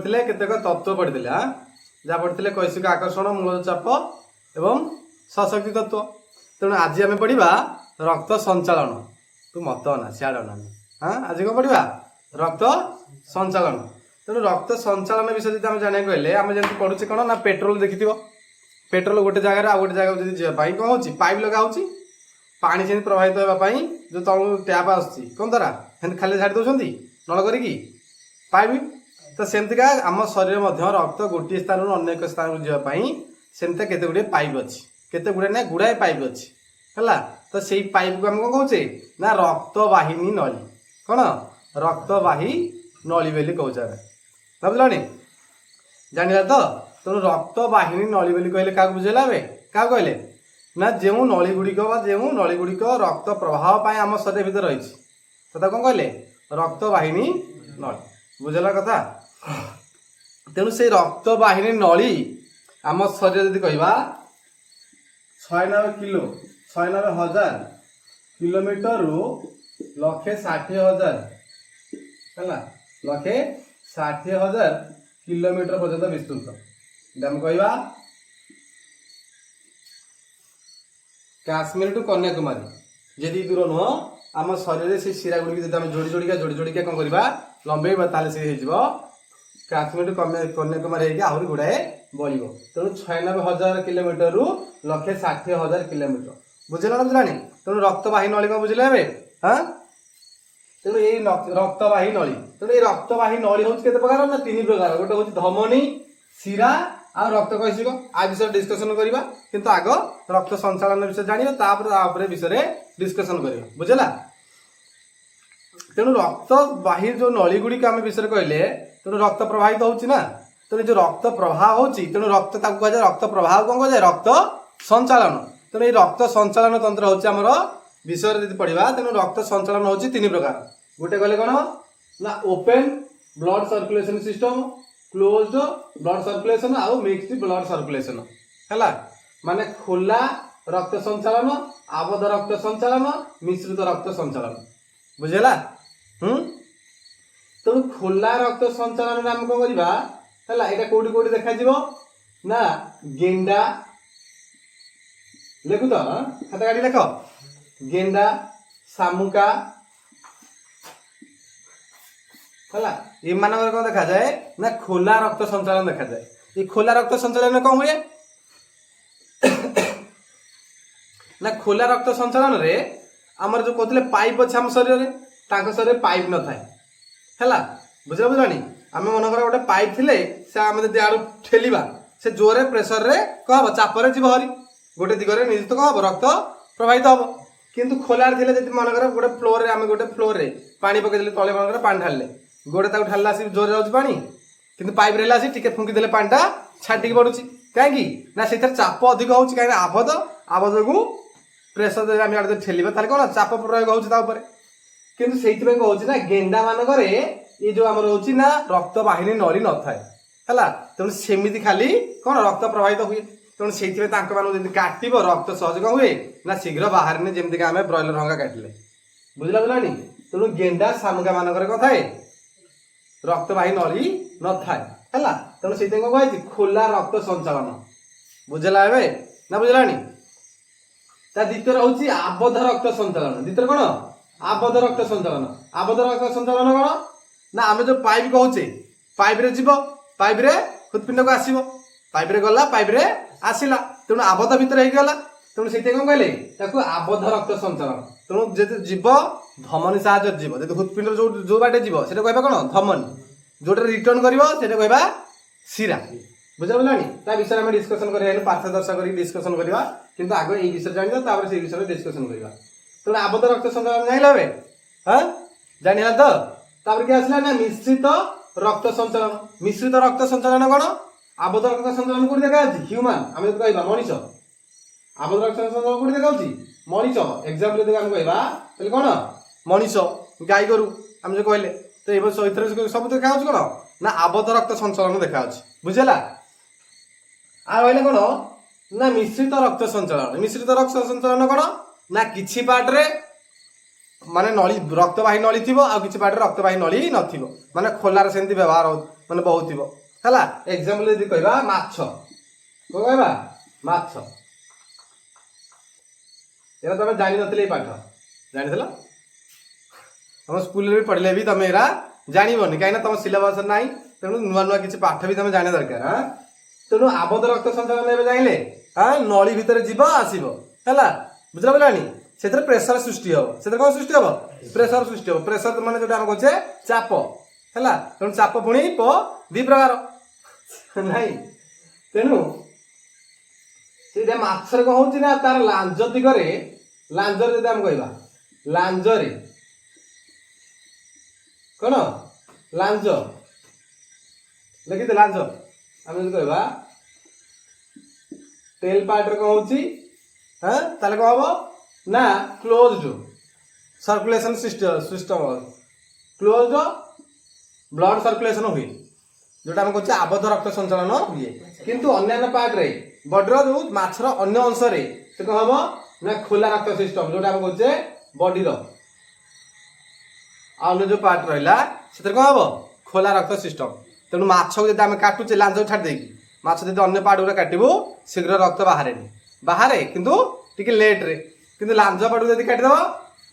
पढ़ते केतेक तत्व पढ़ते हाँ जहाँ पढ़ते कैशिक आकर्षण मूल चाप एवं सशक्ति तत्व। तेणु आज आम पढ़ा रक्त संचालन। तू मत ना सियाड़ ना हाँ आज कौन पढ़ा रक्त संचालन। तेणु रक्त संचालन विषय जी आम जाना कहले आम जमी पढ़ुचे कौन ना पेट्रोल देखी पेट्रोल गोटे जगह आ गोटे जगह जी जावाई कौन हो पाइप लगा हो पानी से प्रभावित होगापी जो तुम टैप आसूँ कौन द्वारा खाली छाड़ी दौरान नल करी पाइप तो सेमतिका आम शरीर रक्त गोटे स्थान अनेक स्थान को जावाई सेमती केते गुड़े पाइप अच्छी केते गुड़े ना गुड़ाए पाइप अच्छी है तो से पाइप को आम कौन कहे ना रक्तवाहिनी नली कौन रक्तवाही नली बोली कौचे बुझल जाना तो तेणु रक्तवाहिनी नली बोली कहले क्या बुझेगा क्या कहले ना जो नली गुड़िक जो नली गुड़िक रक्त प्रवाह आम शरीर भितर रही तो कौन कहले रक्तवाहिनी नली बुझला कथा। तेणु से रक्तवाहिनी नली आम शरीर जब कह 96,000 किलोमीटर रु 1,60,000 है 1,60,000 किलोमीटर पर्यंत विस्तृत आम कह काश्मीर टू कन्याकुमारी जी दूर नुह आम शरीर से शिरा गुड़ी जब जोड़ी जोड़िका कौन करवा लंबेबा ताले से हो काश्मीर टू कन्याकुमारी आहरी गुड़ाए बढ़ तेणु 96,000 किलोमीटर रु 1,60,000 किलोमीटर बुझेगा ना बुझलानी। तेणु रक्तवाही नली कौन बुझे हाँ तेणु ये रक्तवाही नली तेणु ये रक्तवाही नली हूँ के प्रकार ना 3 प्रकार गोटे हूँ धमनी शिरा आ रक्त कैशिक आ विषय डिस्कसन करवा किंतु आग रक्त संचालन विषय जाना विषय डिस्कसन करवा बुझेगा। तेणु रक्त बाहिर जो नली गुड़िक आम विषय कहले तेणु रक्त प्रवाहित होना तेणु जो रक्त प्रवाह होची तेणु रक्त कह रक्त प्रवाह कौन कह रक्त संचालन। तेणु ये रक्त संचालन तंत्र हूँ आमर विषय जी पढ़ा तेणु रक्त संचालन हूँ 3 प्रकार गोटे कहले कौन ना open blood circulation system closed blood circulation आउ मिक्स्ड ब्लड सर्कुलेशन है माने खोला रक्त संचालन आबद्ध रक्त संचालन मिश्रित रक्त संचालन बुझेगा। तेणु खोला रक्त संचालन आम कौन करवा है यहाँ कौटी कौटी देखा ना गेंडा लिखु तो खाता गाड़ी देख गेंडा शामुका है ये कौन देखा जाए ना खोला रक्त संचालन देखा जाए। ये खोला रक्त संचालन कौन हुए ना खोला रक्त संचालन रे आमर जो कहते पाइप अच्छे आम शरीर में शरीर पाइप न थाए है बुझा बुझानी आम मनकर गोटे पाइप थे से आम जब आड़ ठेलिबा से जोरे प्रेसर रे कह चापर जीव हरी गोटे दिगरे निश्चित कह रक्त प्रभावित हम किंतु खोलार थे मनकर गोटे फ्लोर रे आम गोटे फ्लोर रे पानी पकईदे तले मनकर पानी ढाले गोटे ताक ढाला सी जोर जाऊँ पानी किंतु पाइप रेला सी टिके फुंकी देले पानीटा छाटिक पड़ुची कहीं ना से चाप अधिक हो कहीं आबद्ध को प्रेसर आम आड़े ठेलिबा ताले कौन चाप प्रयोग होपर किंतु से कहूँ ना गेंडा मानकर ये जो आम रोचे ना रक्तवाहिनी नली न थाए है तेणु सेमती खाली कौन रक्त प्रभावित हुए तेणु से काटव रक्त सहज कौन हुए ना शीघ्र बाहर जमीक आम ब्रॉयलर हंगा काटिले बुझला बुझलानी। तेणु गेंडा शामुका मानकर कौन थाए रक्तवाही नली न थाए है तेणु से कौन कही खोला रक्त संचालन बुझेगा ए ना बुझलानी। द्वितीय हूँ आबद्ध रक्त संचालन द्वितीय कौन आबद्ध रक्त संचालन आबद्ध रक्त संचालन कौन ना आम जो पाइप कहचे पाइप रे जीव पाइप रे हृत्पिंड को आसो पाइप रे गला पाइप रे आसला तेणु आबद्ध भितर होगा तेणु से कौन कहले आबद्ध रक्त संचालन। तेणु जो जीव धमनी साहय जीव जो हृत्पिंड जो बाटे जीव से कह कौन धमनी जोटे रिटर्न कर कह शिरा बुझा बुझानी ता विषय में डिस्कसन करें पार्श्वदर्शक कर डिस्कसन करवा किंतु आगे ये विषय जान से विषय डिस्कसन करवा। तेणु आबद्ध रक्त संचालन जाना हे हाँ जाना तो तापर क्या आसला ना मिश्रित रक्त संचालन मिश्रित रक्त संचालन कौन आबद्ध रक्त संचालन कौन देखा ह्यूमान आम जो कह मनीष आबद्ध रक्त संचालन कौन देखा मनीष एग्जाम्पल यदि आम कह कौन मनीष गाई गोरु आम जो कहले तो ये सब देखा कौन ना आबद्ध रक्त संचालन देखा बुझेगा। आ रहा कौन ना मिश्रित रक्त संचालन कौन ना किछि पार्ट रे माने नली रक्तवाही नली थी आ किछि पार्ट रे रक्तवाही नली नथिबो माने खोलार सेमती व्यवहार माने बहुत हैला एग्जांपल यदि कहबा माछ को कहबा माछ एरा तमे जानि नथिले पाठ जानिथला हम स्कूल रे पढ़ले भी तमे एरा जानिबोनी काइना तम सिलेबस नाही तेनु नुवा नुवा किछि पाठ भी तमे जाने दरकार हां तेनु आबद्ध रक्त संचालन एबे जाइले हां नळी भितर जीव आसीबो हैला बुझला बलानी सेतर प्रेशर सृष्टि हो सेतर कोन सृष्टि हो प्रेशर सृष्टि हो प्रेशर माने जोटा हम कहछे चाप हैला तेनु चाप पुणी दी प्रकार नाही तेनु से माछर को होची ना तार लांज दिगरे लांजर जदि हम कहबा लांजरे कोन लांज लिखिते लांज हम जदि कहबा टेल पार्ट को होची हां ताले को हबो ना closed circulation system closed blood circulation हुए जोटा हम कहछे आबद्ध रक्त संचालन हुए किंतु अन्य पार्ट रे बॉडी रो माछर अन्य अंश रे से को हबो ना खुला रक्त सिस्टम जोटा हम कहछे बॉडी रो अन्य जो पार्ट रहला सेतर को हबो खोला रक्त सिस्टम तेनु माछ को जदि हम काटुचे लांज छाड़ देकी माछ जदि अन्य पार्ट गुरा काटिबो शीघ्र रक्त बाहरे किंतु टिके लेट रे किंतु लांज पार्ट जदि काटि दबो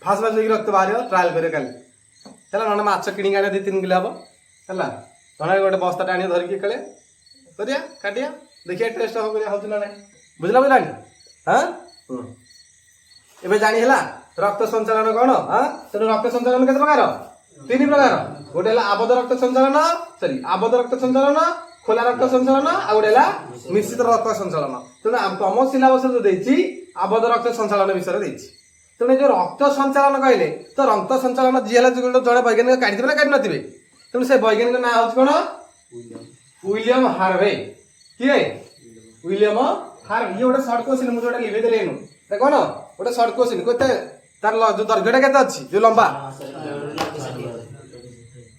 फास फास होई रक्त बाहर ट्रायल करे काली हला नने माछ किणी गाडे 2-3 किलो हबो हला नने गोटे बस्ता टाणी धरि के कले करिया काटिया देखिया टेस्ट हो करिया होत ना नै बुझला बुझलानी हां एबे जानि हला रक्त संचालन कोन हां तेनु रक्त संचालन केते प्रकार 3 प्रकार गोटे हला आबद्ध रक्त संचालन सॉरी आबद्ध रक्त संचालन खोला रक्त संचालन आ गोटे हला मिश्रित रक्त संचालन तेनु तम सिलेबस जो देछि आबद्ध रक्त संचालन विषय देछि तेणु जो रक्त संचालन कहले तो रक्त संचालन जी हला जड़े वैज्ञानिक काटिबे ना काटि नथिबे तेणु से वैज्ञानिक ना होछ कोन विलियम हार्वे किए विलियम हार्वे ये गोटे शॉर्ट क्वेश्चन मु जोटा लिखै देले एनु त कोन गोटे शॉर्ट क्वेश्चन कोते तार जो दर्घ्यटा केते अछि जो लंबा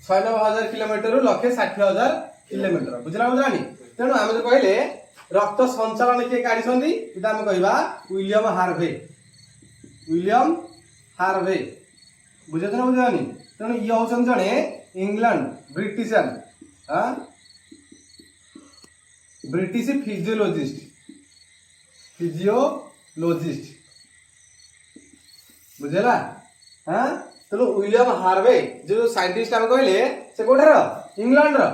96,000 किलोमीटर रु 1,60,000 किलोमीटर बुझला बुझलानी तेणु हम जो कहले रक्त संचालन के काढी छंदी इटा हम कहबा विलियम हार्वे बुझे ना बुझानी तेणु ये होछन जने इंग्लैंड ब्रिटिशन हां ब्रिटिश फिजियोलॉजिस्ट बुझेला हां तेणु विलियम हार्वे जो साइंटिस्ट हम कहले से कोठार इंग्लैंड रो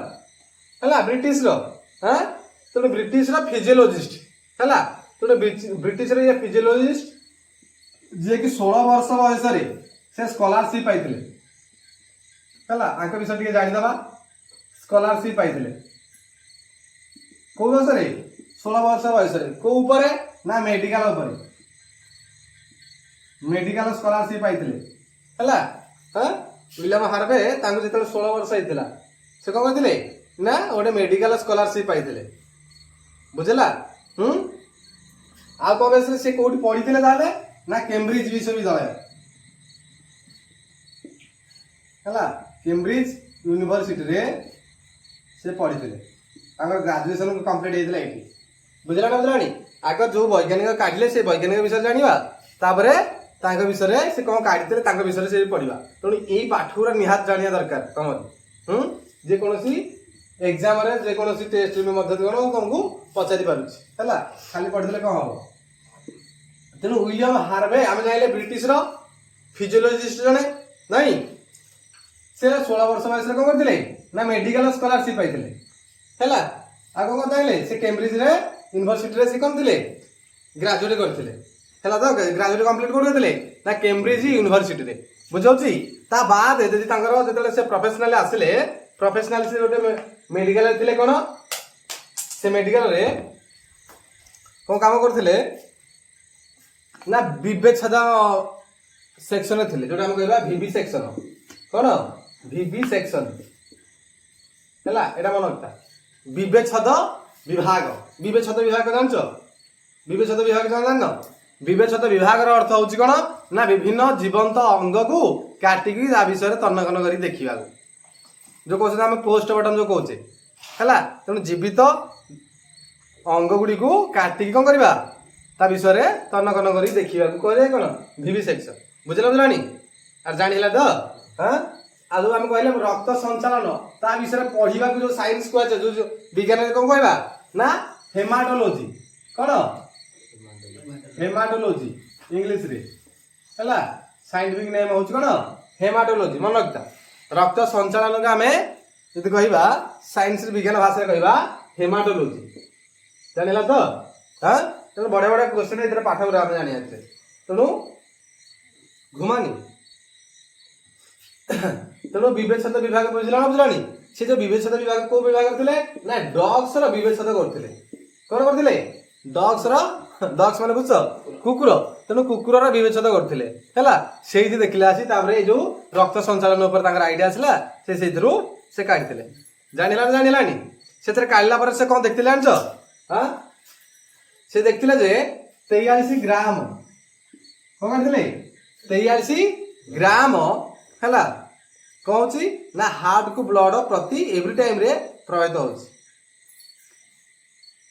हला ब्रिटिश रो हां तेणु ब्रिटिश रो फिजियोलॉजिस्ट हला तेणु ब्रिटिश रो ये फिजियोलॉजिस्ट जे कि 16 वर्ष बयस रे से स्कॉलरशिप पाइथिले हला आंक विषय टिके जानि दबा स्कॉलरशिप पाइथिले को वर्ष रे 16 वर्ष बयस रे को ऊपर ना मेडिकल ऊपर मेडिकल स्कॉलरशिप पाइथिले हला हां विलियम हार्वे तांको जेतले 16 वर्ष आइथिला से को करथिले ना ओडे मेडिकल स्कॉलरशिप पाइथिले बुझला आ को बेस से कोठी पढिथिले ताले ना कैम्ब्रिज विश्वविद्यालय हला कैम्ब्रिज यूनिवर्सिटी रे से पढिथिले तांगर ग्रेजुएशन कंप्लीट हेतिला एठी बुझला ना बुझलानी आगर जो वैज्ञानिक काढले से वैज्ञानिक विषय जानिबा तापरे तांको विषय रे से कोन काढिथिले तांको विषय से पढिबा तोनी एई पाठुरा निहात जानिया दरकार तमर जे कोनोसी एग्जाम रे जे कोनोसी टेस्ट में मध्य कोन तुमको पचारि पारुछि हला खाली पढिले कोन हो तेणु विलियम हार्वे आम जाइले ब्रिटिश रो फिजियोलॉजिस्ट जने नहीं से 16 वर्ष बयस रे कोन करथिले ना मेडिकल स्कॉलरशिप पाइथिले हैला आ कोन जाइले से कैम्ब्रिज रे यूनिवर्सिटी रे से कोन थिले ग्रेजुएट करथिले हैला तो ग्रेजुएट कंप्लीट कर देथिले ना कैम्ब्रिज यूनिवर्सिटी रे बुझौछि ता बाद यदि तांगर जतले से प्रोफेशनल आसिले प्रोफेशनल से गोटे मेडिकल रे थिले कोन से मेडिकल रे कोन काम करथिले ना विवेचन सेक्शन थिले जोटा हम कहबा वीवी सेक्शन कोन वीवी सेक्शन हैला एटा मन रखता विवेचन विभाग जानछो विवेचन विभाग जाननो विवेचन विभाग रो अर्थ होची कोन ना विभिन्न जीवंत अंग को काटिकी आ विषय तन्नकन करी देखिबा जो कहछ हम पोस्टमार्टम जो कहछे हैला तेणु जीवित अंग गुडी को काटिकी कोन करबा ता विषय रे तन्नकन करी देखिबा को कहले कोन वीवी सेक्शन बुझला बुझलानी आ जानिला द हां आज आम कहले रक्त संचालन ता विषय पढ़ा जो साइंस कहছে जो विज्ञान कौन कहवा ना हेमाटोलॉजी कौन हेमाटोलॉजी इंग्लिश रे हैला साइंटिफिक नेम होच कौन हेमाटोलॉजी मन रखता रक्त संचालन का आमे यदि कहवा साइंस विज्ञान भाषा कहवा हेमाटोलॉजी जानिला तो हां तो बड़े बड़े क्वेश्चन इधर पाठ गुरा हम जानि आछे तेणु घुमानी तेणु विवेचन विभाग बुझला ना बुझलानी से जो विवेचन विभाग को विभाग करथिले ना डॉग्स रो विवेचन करथिले कोन करथिले डॉग्स माने बुझ कुकुर तेणु कुकुर रो विवेचन करथिले हैला सेही देखिला आसी ताबरे जो रक्त संचालन ऊपर तांगर आईडिया आसला से सेथरु से काढिथिले जानिलानी सेथरे काढला पर से कोन देखथिले जानछो हां से देखथिले जे 43 ग्राम कोन काढिथिले 43 ग्राम हैला कहूँ ना हार्ट को ब्लड प्रति एवरी टाइम रे प्रवाहित होची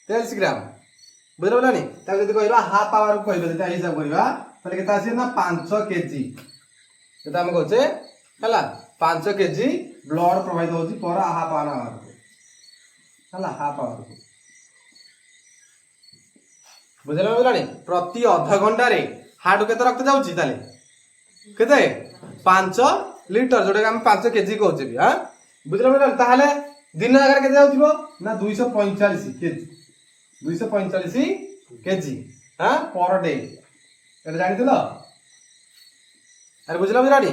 43 ग्राम बुझल बोलानी ता जदी कहबा हाफ पावर को कहबे ता हिसाब करबा तले केता आसी ना 5 केजी एटा हम कहछे हला 5 केजी ब्लड प्रवाहित होची पर हाफ आवर हला हाफ आवर बुझल बोलानी प्रति आधा घंटा रे हार्ट केते रक्त जाउची ताले केते 5 लीटर जोटा हम 5 केजी कहछे भी हां बुझल बोलानी ताहाले दिन आगर केते जाउथिबो ना 245 केजी 245 केजी हां पर डे एटा जानिथिलो अरे बुझला बुझलानी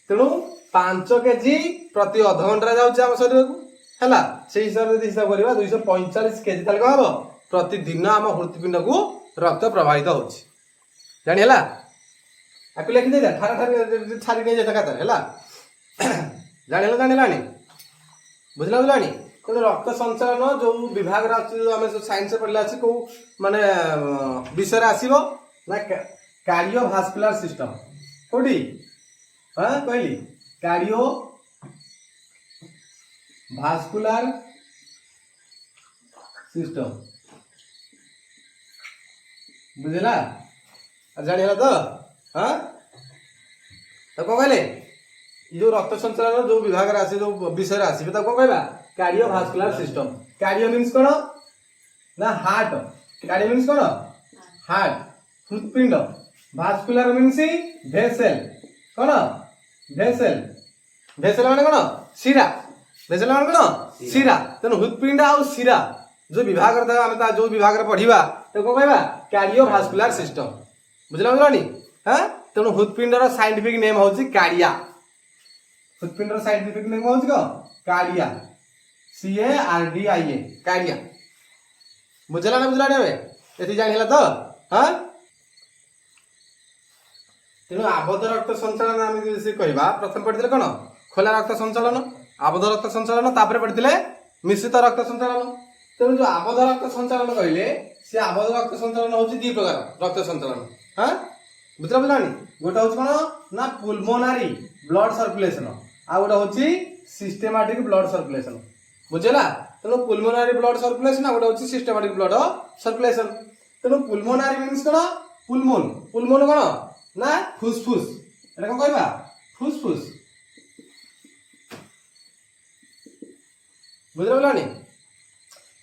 तेणु 5 केजी प्रति आधा घंटा जाउची हम शरीर को हैला से हिसाब से हिसाब करबा 245 केजी ताले का हबो प्रति दिन हम हृदपिंड को रक्त प्रवाहित होची जानि हैला आकु लिखि दे ठारा ठारी छारी नै जेता कातर हैला जानिलानी बुझला बुझलानी तो रक्त संचालन जो विभाग जो आम साइंस पढ़ला को माने विषय आसो ना कार्डियोभास्कुलर सिस्टम कोठी हाँ कहली कार्डियो भास्कुलर सिस्टम बुझला जानिला तो हाँ तो कौन कहले जो रक्त संचालन जो विभाग आसे जो विषय आसवे तो कौन कहबा कार्डियोभास्कुलर सिस्टम कार्डियो मीन्स कोन ना हार्ट कार्डियो मीन्स कोन हार्ट हृदपिंड भास्कुलर मीन्स वेसल कोन वेसल वेसल माने कोन शिरा वेसल माने कोन शिरा तनो हृदपिंड आ शिरा जो विभाग रे हम ता जो विभाग रे पढिबा तो कोन कहबा कार्डियोभास्कुलर सिस्टम बुझला बुझलानी हां तनो हृदपिंड रो साइंटिफिक नेम होची कार्डिया हृदपिंड रो साइंटिफिक नेम होची को कार्डिया CARDIA कार्डिया बुझला ना बुझला रे एति जानिला तो हां तेनु आबद्ध रक्त संचालन हम से कहबा प्रथम पढितले कोन खोला रक्त संचालन आबद्ध रक्त संचालन तापर पढितले मिश्रित रक्त संचालन तेनु जो आबद्ध रक्त संचालन कहले से आबद्ध रक्त संचालन होची दी प्रकार रक्त संचालन हां बुझला बुझलानी गोटा होची कोन ना पुल्मोनारी ब्लड सर्कुलेशन आ गोटा होची सिस्टेमैटिक ब्लड सर्कुलेशन बुझला तेणु पुल्मोनारी ब्लड सर्कुलेशन आ गोटे होची सिस्टेमैटिक ब्लड सर्कुलेशन तेणु पुल्मोनारी मीन्स कोन पुल्मोन पुल्मोन कोन ना फुसफुस एटा कोन कहबा फुसफुस बुझला बुझलानी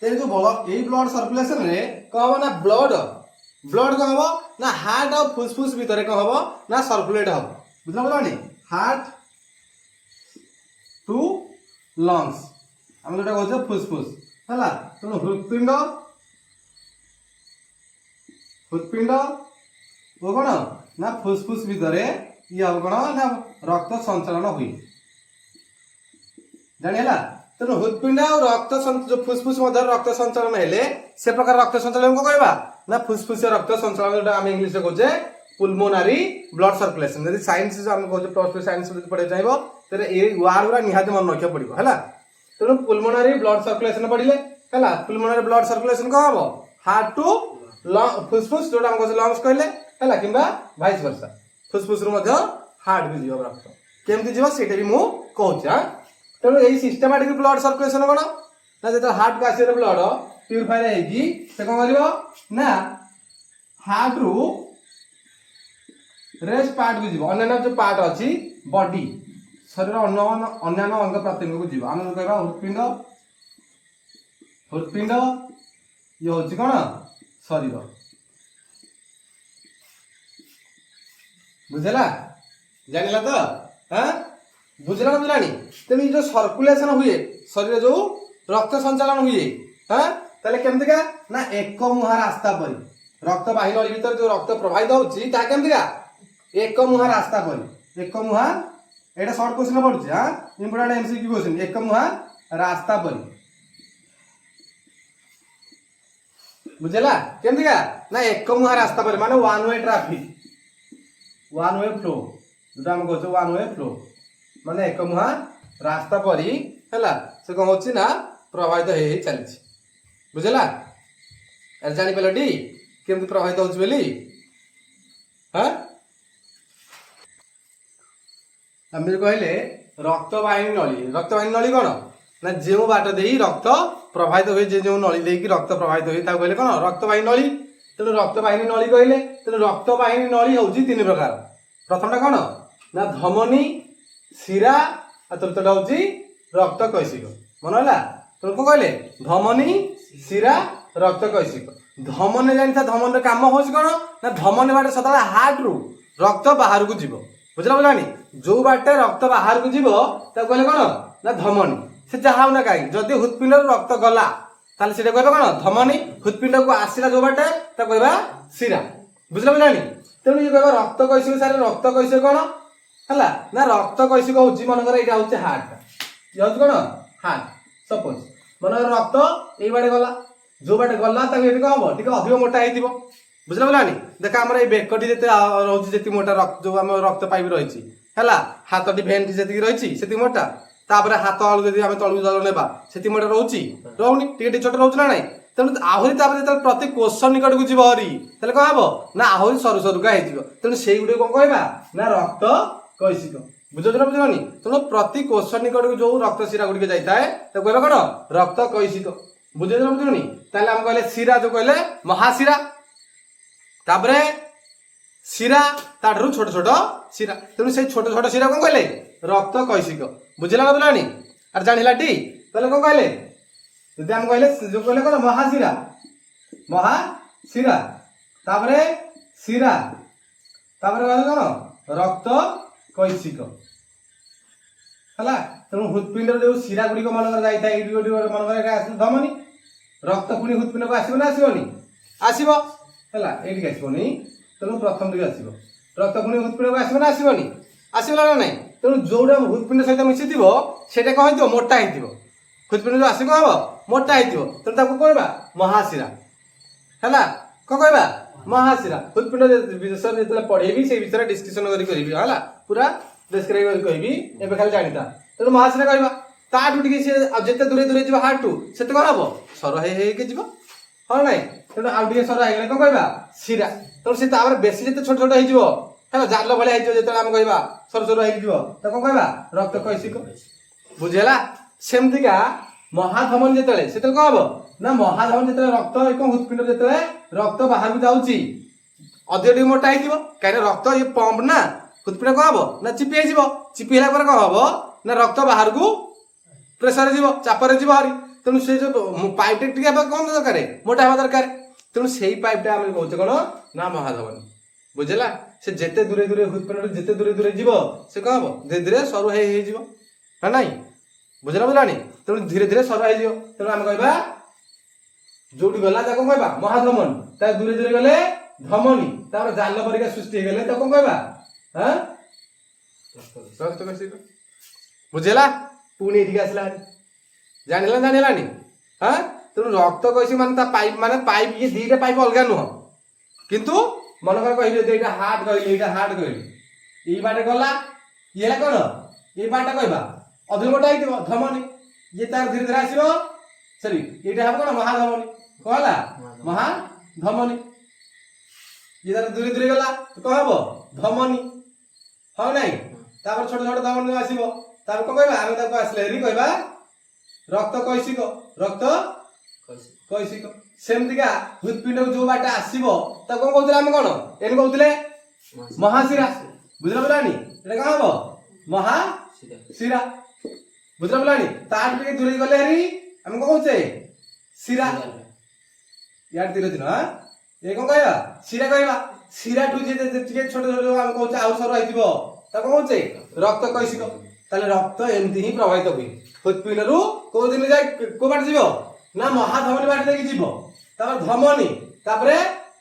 तेनु जो ब्लड ए ब्लड सर्कुलेशन रे कहबो ना ब्लड ब्लड को हबो ना हार्ट और फुसफुस भीतर को हबो ना सर्कुलेट हबो बुझला बुझलानी हार्ट टू लंग्स हम जोटा कहछे फुसफुस हला तेणु हृदपिंड वो कोन ना फुसफुस भीतर ये हम कोन ना रक्त संचालन हुई जानिला तेणु हृदपिंड और रक्त जो फुसफुस मध्य रक्त संचालन हेले से प्रकार रक्त संचालन को कहबा ना फुसफुस रक्त संचालन जोटा हम इंग्लिश रे कहछे पुल्मोनारी ब्लड सर्कुलेशन यदि साइंस से हम कहछे प्लस 2 साइंस से पढ़े जाइबो तेरे ए वार गुरा निहाते मन रखिया पड़िबो हला तेणु पुल्मोनारी ब्लड सर्कुलेशन पढ़िले हला पुल्मोनारी ब्लड सर्कुलेशन को हबो हार्ट टू फुसफुस जोटा हम कहछे लंग्स कहले हला किबा वाइस वर्सा फुसफुस रु मध्य हार्ट भी जीव रक्त केमति जीव सेटा भी मु कहछे हां तेणु एई सिस्टमैटिक ब्लड सर्कुलेशन कोन ना जेतो हार्ट का आसे ब्लड प्यूरिफाई हेगी से कोन करबो ना हार्ट रु रेस्ट पार्ट को जीव अन्य जो पार्ट अछि बॉडी शरीर अन्य अंग प्रत्यंग को जीव आम कहवा हृत्पिंड हृत्पिंड ये हूँ कौन शरीर बुझेगा जानिला तो हाँ बुझला ना बुझलानी तेणु जो सर्कुलेशन हुए शरीर जो रक्त संचालन हुए हाँ ताले केमतिका ना एक मुहा रास्ता परी रक्त वाहिनी नली भीतर जो रक्त प्रवाहित होची ता केमतिका एक मुहा रास्ता परी एक मुहा एटा शॉर्ट क्वेश्चन पड़ुची हां इंपोर्टेंट एमसीक्यू क्वेश्चन एक मुहा रास्ता परी बुझला केमतिका ना एक मुहा रास्ता परी माने one way traffic one way flow जोटा हम कहते वन वे फ्लो माने एक मुहा रास्ता परी हैला से कौन होची ना प्रवाहित हे चली बुझला अरे जानी पेलो डी केमती प्रभावित होची बेली हां हम कहले रक्तवाहिनी नली कौन ना जो बाट दे रक्त प्रभावित हुए जो नली दे रक्त प्रभावित हुए कहले कौन रक्तवाहिनी नली तेणु रक्तवाहिनी नली कहले तेणु रक्तवाहिनी नली होची तीन प्रकार प्रथमटा कौन ना धमनी शिरा और तृतीयटा होची रक्त कैशिक मन है तो कौन कहले धमनी शिरा रक्त कैशिक धमनी जानी धमनी काम हो कौन ना धमनी बाटे सदा हार्ट रु रक्त बाहर को जीव बुझला बुझलानी जो बाटे रक्त बाहर को जीव कहले कौन ना धमनी से जहाँ ना कहीं जदि हृत्पिंड रक्त गला ताले सीटा कहबा कौन धमनी हृत्पिंड को आसला जो बाटे कहबा शिरा बुझला बुझलानी तेणु ये कहबा रक्त कैशिक सारे रक्त कैशिक कौन है ना रक्त कैशिक हूँ मनकर यहाँ हूँ हार्ट ये हूँ कौन हार्ट सपोज मनकर रक्त ये बाटे गला जो बाटे गला कौन हम टे अधिक मोटा हो बुझला बुझलानी देख आम ये बेकटी जिते रोचे जी मोटा रक्त जो आम रक्त पाइप रही है हाथटी भेन जी रही से मोटा तापर हाथ आलू जब आम तलू जल ना से मोटा रोचे रोनी टे छोट रोच ना तेणु आहरी जो प्रति कोष निकट को जीव हरी तेल कौन हम ना आहरी सरु सरुका हो तेणु से गुटे कौन कहवा ना रक्त कैशिक बुझ ना बुझलनी तेणु प्रति कोष निकट को जो रक्त शिरा गुड़िक जाए तो कहवा कौन रक्त कैशिक बुझ ना बुझलनी ताले आम कहले शिरा जो कहले महाशिरा तापरे शिरा ताठू छोट छोट शिरा तेणु से छोट छोट शिरा कौन कहले रक्त कैशिक बुझला ना बुझलानी अरे जान टी कहले कौन कहले जदि आम कहले जो कहले कौन महाशिरा महाशिरा तापरे शिरा तापरे कहले कौन रक्त कैशिक है तेणु हृत्पिंड जो शिरा गुड़िक मनकर जाए मनकर धमनी रक्त पुणी हृत्पिंड को आसो ना आसोनी आसो है ये आसोनी तेणु प्रथम टी आसो रक्त पुणी हृत्पिंड को आसो ना आसोनी आसला ना ना तेणु जोटा हृत्पिंड सहित मिसी से कौन हो मोटा हो हृत्पिंड जो आसे कौन हम मोटा हो तेणु कहवा महाशिरा है कौन कहवा महाशिरा हृत्पिंड विषय जो पढ़ेबी से विषय डिस्कसन है पूरा डिस्क्राइब करी एवं खाली जाता तेणु महाशिरा कहवा ताठू टी जिते दूरे दूरे जी हार्ट से कौन हम सर हो हाँ ना तेणु आउ टे सर हो कौन कहवा शिरा तेणु से बेसी जिते छोट छोट हो जाल भाया जो आम कहवा सर सर हो कौन कहवा रक्त कैशिक बुझेगा सेमतिका महाधमनी जिते से कौन हम ना महाधमनी जिते रक्त एक हृत्पिंड जिते रक्त बाहर को जाऊँगी अधिक टे मोटा हो कहीं रक्त ये पंप ना हृत्पिंड कौन हम ना चिपी चिपीला कौन हम ना रक्त बाहर को प्रेसर जीव चापर जीव हरी तेणु से जो पाइप टे कौन दरकार मोटा हवा दरकार तेणु से पाइपटा आम कहे कौन ना महाधमनी बुझेगा से जिते दूरे दूरे हृत्पिंड जिते दूरे दूरे जीव से कौन हम धीरे धीरे सरू हो ना बुझला बुझलानी तेणु धीरे धीरे सर हो तेणु आम कहवा जो गला कौन कहवा महाधमनी दूरे दूरे गले धमनी जाल परिका सृष्टि गले कौन कहवा हाँ बुझेगा पुणी ये आसला जानिला जानिलानी हाँ तेणु रक्त कैशिक माने पाइप ये दीटा पाइप अलग नुह किंतु मनकर कहले ये हार्ट कहले ये बाटे गला ये कौन ये बाटा कहवा अधिक मोटा हो धमनी ये तार धीरे धीरे आसो सरी ये हम कौन महाधमनी कौन है महाधमनी ये तार दूरे दूरे गला कौन हम धमनी हाँ ना छोट छोट धमनी आसो कौन कहवा आम आसले कहवा रक्त कैशिक रक्त कैशिक सेमतिका हृत्पिंड जो बाटे आसो कौन कहते आम कौन एन कहते महाशिरा बुझला बुझलानी कौन हम ଶିରା ବୁଝିଲ ପିଲାଣି ତାଠୁ ଟିକେ ଦୂରେଇ ଗଲେ ହେରି ଆମେ କଣ କହୁଛେ ଶିରା यार धीरे धीरे हां ये कौन कहबा शिरा कहबा शिरा ठु जे ଟିକେ छोट छोट हम कहउछ आउ सर आइतिबो ता कोन कहउछे रक्त कइसिक ताले रक्त एमति ही प्रवाहित होई हृदपिंडरू को दिन जाय को बाट जीवो ना महाधमनी बाट देकी जीवो तापर धमनी तापरे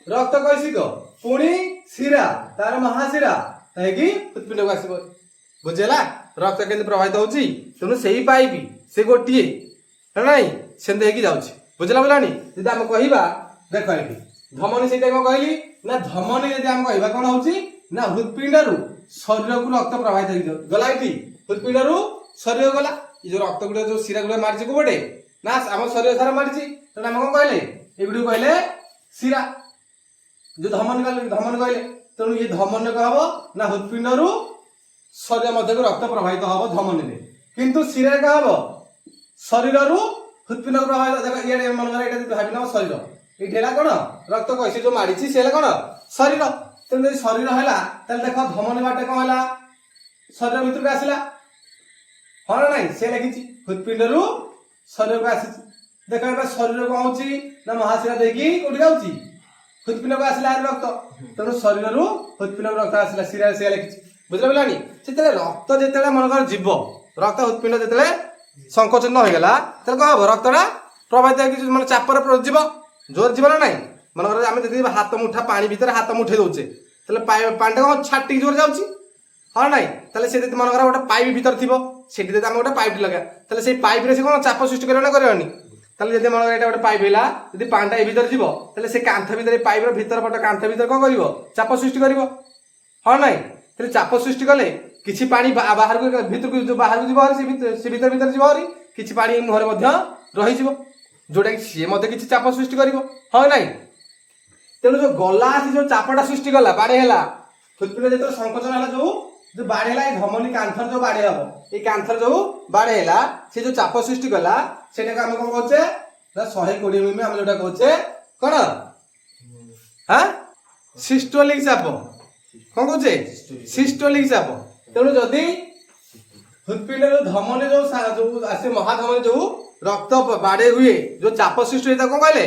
रक्त कइसिक पुणी शिरा तार महाशिरा ताकि हृदपिंड को आसीबो बुझेला रक्त केंद्र प्रवाहित होउची तनु सेही पाइबी से गोटिए नाही सेंदे की जाउची बुझला बुलानी जदि हम कहिबा देख एठी धमनी सेटा को कहली ना धमनी जदि हम कहिबा कोन होउची ना हृदपिंडरू शरीर को रक्त प्रवाहित हो गला एठी हृदपिंडरू शरीर गला ई जो रक्त गुडे जो शिरा गुडे मारची को बडे ना हम शरीर सारा मारची त हम कोन कहले ए वीडियो कहले शिरा जो धमनी कहले तनु ये धमनी कहबो ना हृदपिंडरू शरीर मध्य को रक्त प्रवाहित हबो धमनी रे किंतु शिरा कहबो शरीररू हृदपिंड प्रवाहित देखो ये मन करे एटा भाबिना शरीर एठेला कोन रक्त कइसे जो मारिछि सेला कोन शरीर तने शरीर हैला तले देखो धमनी बाटे कोन हैला शरीर भीतर के आसिला हर नाही से लिखिछि हृदपिंडरू शरीर को आसिछि देखो एटा शरीर को होउछि ना महाशिरा देकी कोठी जाउछि हृदपिंड को आसिला रक्त तने शरीररू हृदपिंड रक्त आसिला शिरा से लिखिछि बुझला बिलानी सेतले रक्त जेतले मन कर जीव रक्त हृदपिंड जेतले संकोचन हो गला तले को हबो रक्तटा प्रवाहित कि माने चापर जीव जोर जीव ना नाही मन कर हम जति हाथ मुठा पानी भीतर हाथ मुठे दोचे तले पानी को छाटी जोर जाउची हां नाही तले से जति मन कर गोटे पाइप भीतर थिबो सेठी जति हम गोटे पाइप लगा तले से पाइप रे से कोन चाप सृष्टि करना करनी तले जति मन कर एटा गोटे पाइप हैला जति पांडा ए भीतर जीव तले से कांथ भीतर पाइप रो भीतर पट कांथ भीतर कोन करिवो चाप सृष्टि करिवो हां नाही तले चाप सृष्टि कले किछि पानी बाहर को भीतर को जो बाहर को जीव से भीतर भीतर जीव हरी किछि पानी मुहर मध्य रही जीव जोटा कि सी मते किछि चाप सृष्टि करिवो हां नाही तेनु जो गला से जो चापटा सृष्टि गला बाडे हैला हृदपिंड जेतो संकोचन हैला जो बाडे हैला ए धमनी कांथर जो बाडे हबो ए कांथर जो बाडे हैला से जो चाप सृष्टि गला सेटा हम कोन कहउछे ना 120 मिमी हम जोटा कहउछे कोन हां सिस्टोलिक चाप कोन कहउछे सिस्टोलिक चाप तेनु जदी हृदपिंड जो धमनी जो आसे महाधमनी जो रक्त बाडे हुए जो चाप सृष्टि होता कोन कहले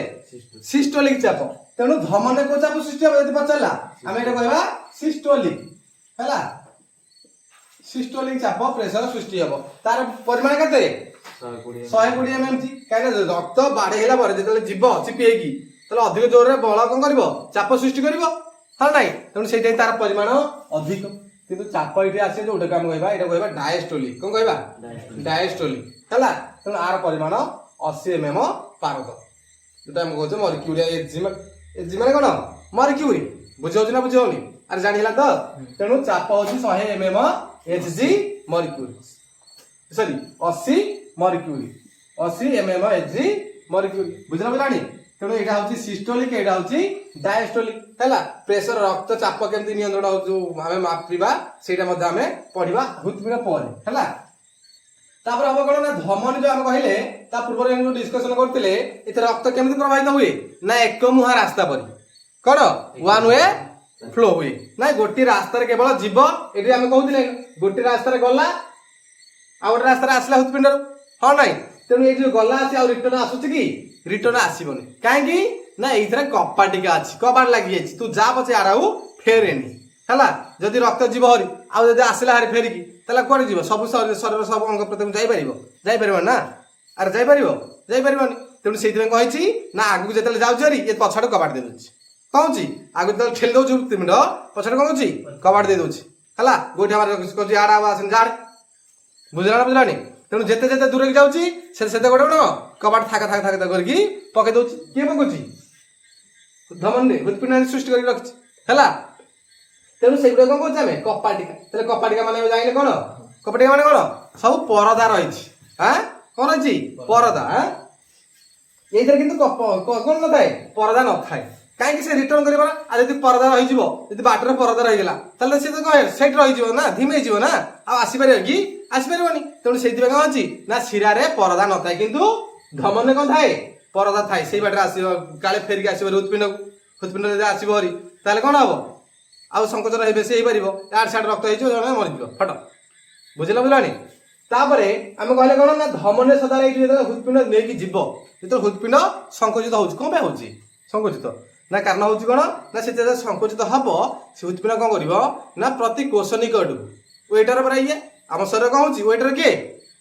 सिस्टोलिक चाप तेनु धमनी को चाप सृष्टि हो यदि पचला हम एटा कहबा सिस्टोलिक हैला सिस्टोलिक चाप प्रेशर सृष्टि हो तार परिमाण कते 120 एमएम थी काहे रक्त बाडे हैला पर जेतले जीव चिपिएकी तले अधिक जोर रे बळ कोन करबो चाप सृष्टि करबो हां नाही तेनु सेटा तार परिमाण अधिक किंतु चाप इटे आसे जोटा काम कहबा एटा कहबा डायस्टोलिक कोन कहबा डायस्टोलिक हैला तेनु आर परिमाण 80 एमएम पारद जोटा हम कहछो मर्क्यूरी एजी माने कोन मर्क्यूरी बुझौछ ना बुझौनी अरे जानिला त तेनु चाप होछि 100 MM Hg mercury sorry 80 mercury 80 MM Hg mercury बुझला बुझानी तेनु एटा होछि सिस्टोलिक एटा होछि डायस्टोलिक हैला प्रेशर रक्त चाप केमति नियंत्रण हो जो हमें मापिबा सेटा मध्ये हमें पढिबा हृदपिंड पर हैला तापर हम कोन ना धमनी जो हम कहिले ता पूर्व रे जो डिस्कशन करथिले एते रक्त केमति प्रवाहित हुए ना एक मुहा रास्ता परि कोन वन वे फ्लो हुए ना गोटी रास्ता रे केवल जीव एटी हम कहउथिले गोटी रास्ता रे गला आ गोटी रास्ता रे आसला हृदपिंड हां नाही तेनु ए जो गला आसी आ रिटर्न आसुची कि रिटर्न आसीबोनी काहे कि ना एथरे कपाटिका अछि कबाड लागि अछि तू जा पछे आराउ फेरेनी हैला जदि रक्त जीव हरि आ जदि आसला हरि फेरि कि तला कोन जीव सब शरीर सब अंग प्रत्यंग जाई परिबो ना अरे जाई परिबोनी तेनु सेति में कहिछि ना आगु जेतले जाउ जरी ए पछड कबाड दे दोछि कहउछि आगु जेतले ठेल दउ हृदपिंड पछड कहउछि कबाड दे दोछि हैला गोठी मार कहउछि आडा आवाज जाड बुझलानी तेनु जेते जेते दूर जाउछि सेते गोटे न कबाड थाका करकी पके दोछि के पकोछि धमनी हृदपिंड सृष्टि करी रखछि हैला तेनु सेगुडा कोन कहउछि हमें कपाटिका तले कपाटिका माने जाइले कोन कपाटिका माने कोन सब परदा रहिछि हां कोन अछि परदा हां एइधर किंतु कोन न थाए परदा न थाए काहे कि से रिटर्न करिबा आ जदि परदा रहि जिवो जदि बाटर परदा रहि गेला तले से तो कहे सेट रहि जिवो ना धीमे जिवो ना आ आसी परियो कि आसी परियोनी तेनु सेति बेगा अछि ना सिरा रे परदा न थाए किंतु धमने कोन थाए परदा थाए सेई बाटर आसीबो काले फेरि के आसीबो हृदपिंड जदि आसीबो हरि ताले कोन हबो आ संकोचन हे बेसी हे परिबो यार साइड रक्त हे जो जने मरि जिवो फट बुझिला बुझलानी तापरे आमे कहले कोन ना धमनी सदारे एठी जेते हृदपिंड नेकी जीव जेते हृदपिंड संकुचित होउची कोन पे होउची संकुचित ना कारण होउची कोन ना से जेते संकुचित हबो से हृदपिंड कोन करिवो ना प्रति कोष निकट वेटर पर ये आम शरीर कोन होउची वेटर के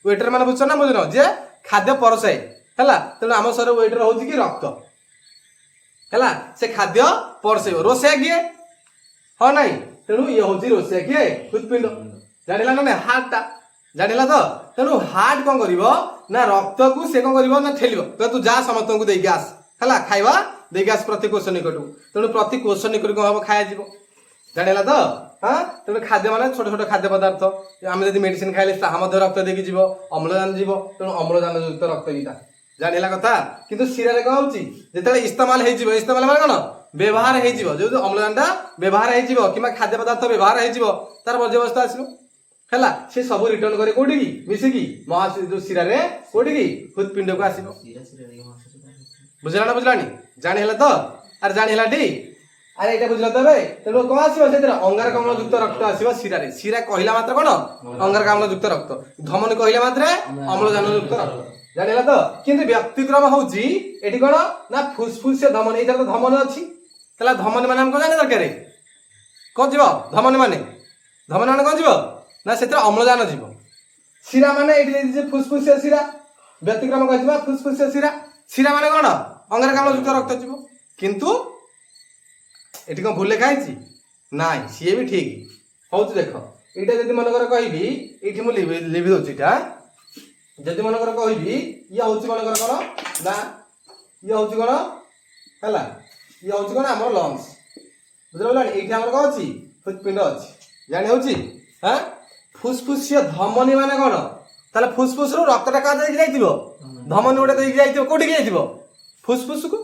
वेटर माने बुझछ ना बुझनो जे खाद्य परसाए हला तने आम शरीर वेटर होउची कि रक्त हला से खाद्य परसाए रोसे किए हाँ नाई तेणु ये हूँ रोषिया किए हृदपिंड जानिला ना हार्ट टा जानिला तो तेणु हार्ट कौन करिवो ना रक्त को से कौन करिवो ना ठेलिवो तो तू जा समस्त को देई गैस हला खाइबा देई गैस प्रति कोष निकट तेणु प्रति कोष निकट को हम खाया जीवो जानिला तो हां तेणु खाद्य माने छोट छोट खाद्य पदार्थ आमे यदि मेडिसिन खाइले ताहा मध्ये रक्त देकी जीवो अम्लजान जीवो तेणु अम्लजान युक्त रक्त इटा जानिला कथा किंतु सिरा रे कौन होची जेतले इस्तेमाल हे जीवो इस्तेमाल माने कोन व्यवहार हे जीवो जो अम्लजान व्यवहार हे जीवो किमा खाद्य पदार्थ व्यवहार हे जीवो तार वर्ज्यावस्था आसीबो हला से सब रिटर्न करे कोठी की मिसी की महाशय जो सिरा रे कोठी की हृदपिंड को आसीबो बुझला ना बुझलानी जानि हला तो अरे जानि हला डी अरे एटा बुझला तो बे तेनो कोन आसीबो सेतिर अंगारकाम्ल युक्त रक्त आसीबो सिरा रे सिरा कहिला मात्र कोन अंगारकाम्ल युक्त रक्त धमनी कहिला मात्र अम्लजान युक्त रक्त जानि हला तो किंतु व्यक्तिक्रम होउची एठी कोन ना फुसफुस से धमनी एटा तो धमनी अछि तला धमनी माने हमको जाने दरकार कोन जीव धमनी माने कोन जीव ना सेतिर अम्लजान जीव सिरा माने एठी जे फुसफुस से सिरा व्यक्तिक्रम कहजिबा फुसफुस से सिरा माने कोन अंगारकाम्ल युक्त रक्त जीव किंतु एठी कोन भूल लेखा आइछि नाइ सिए भी ठीक होउछ देखो एटा जदि मन कर कहिबी एठी मु लिबि दोछि ता जदि मन कर कहिबी या होउछ मन कर कोन ना या होउछ कोन हला या होउछ कोन हमर लंग्स बुझलो एठी हमर को अछि हृदपिंड अछि जानि होउछि हां फुसफुसिया धमनी माने कोन ताले फुसफुस रो रक्तटा का देई जाइतिबो धमनी उडे देई जाइतिबो कोठी जाइतिबो फुसफुस को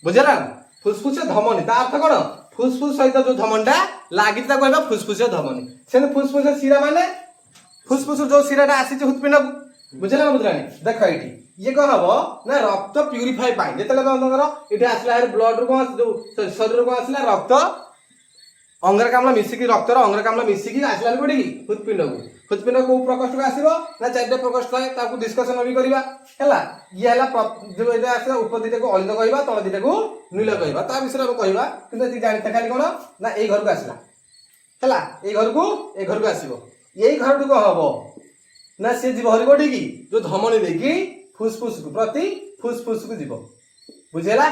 बुझला फुसफुस धमनी ता अर्थ कोन फुसफुस सहित जो धमनटा लागि ता कहबा फुसफुस धमनी सेने फुसफुस सिरा माने फुसफुस जो सिराटा आसी छ हृदपिंड बुझला ना बुझलानी देख एठी ये कह हबो ना रक्त प्यूरिफाई पाई जेतले बंदर एठी आसला है ब्लड रो जो शरीर को आसला रक्त अंगारकाम्ल मिसिकी रक्त रो अंगारकाम्ल मिसिकी आसला कोठी हृदपिंड को प्रकोष्ठ को आसीबो ना चारटे प्रकोष्ठ है ताकू डिस्कशन भी करबा हैला ये हला जो एटा आसे ऊपर दिटे को अलित कहबा तळ दिटे को नील कहबा ता विषय हम कहबा किंतु एति जानिता खाली कोन ना ए घर को आसला हैला ए घर को आसीबो एई घर को हबो ना से जीव हरि कोठी की जो धमनी देखी फुसफुस को प्रति फुसफुस को जीव बुझेला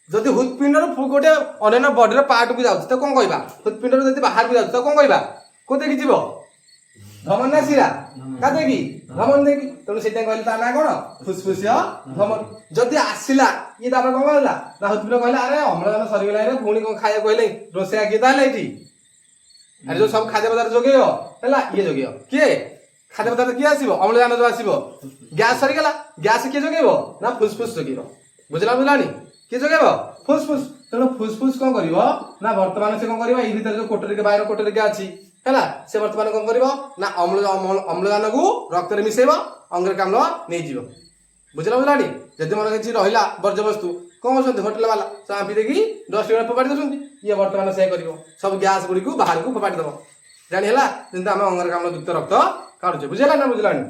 जदि हृदपिंड रो गोटे अन्य बॉडी रो पार्ट को जाउछ त कोन कहबा हृदपिंड रो जदि बाहर को जाउछ त कोन कहबा को देखि जीव धमन ना सिरा का देखि धमन देखि तने सेटा कहले ता ना कोन फुसफुसिया धमन जदि आसिला ये तापर कोन कहला ना हृदपिंड कहला अरे अम्लजान सरी गेला रे पुणी कोन खाया कहले रोसेया के ताले एठी अरे जो सब खाद्य पदार्थ जोगेयो हला ये जोगेयो के खाद्य पदार्थ किए आसीबो अम्लजान जो आसीबो गैस सरी गेला गैस के जोगेबो ना फुसफुस जोगेबो बुझला बुझलानी के जोगेबो फुसफुस तेणु फुसफुस कोन करिवो ना वर्तमान से कोन करिवो ई भीतर जो कोटरी के बाहर कोटरी के अछि हैला से वर्तमान कोन करिवो ना अम्लजान को रक्त रे मिसेबो अंगारकाम्ल नै जीवो बुझला बुझलानी जदि मन किछि रहिला वर्ज्य वस्तु कोन होसंती होटल वाला चापी देखि डस्टबिन फोपाडी दसंती ये वर्तमान से करिवो सब गैस गुडी को बाहर को फोपाडी दबो जानि हैला जिंत हम अंगारकाम्ल युक्त रक्त काढुछे बुझला ना बुझलानी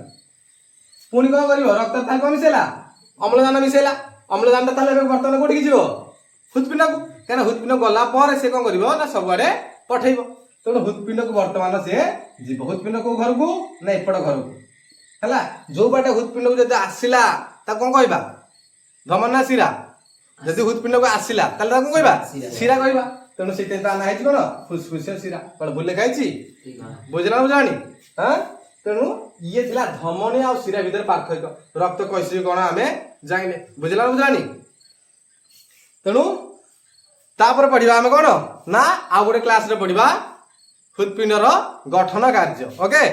पुणी कोन करिवो रक्त था कोन मिसेला अम्लजान मिसेला अम्लजान ता ताले वर्तमान कोठी की जीवो हृदपिंड को केना हृदपिंड गला पर से कोन करिवो ना सब आडे पठेइबो तेणु हृदपिंड को वर्तमान से जीव हृदपिंड को घर को ना एपट घर को हैला जो बाटे हृदपिंड को जदि आसिला ता कोन कहबा धमन ना सिरा जदि हृदपिंड को आसिला ताले ता कोन कहबा सिरा कहबा तेणु सेते ता ना हेछि कोन फुसफुस सिरा कोन भूल खाइछि बुझला बुझानी हां तेणु ये थिला धमनी आ सिरा भीतर पार्थक्य रक्त कैसे कोन आमे जाइने बुझला बुझानी तेणु तापर पढिबा आमे कोन ना आ गोटे क्लास रे पढिबा हृदपिंड रो गठन कार्य ओके।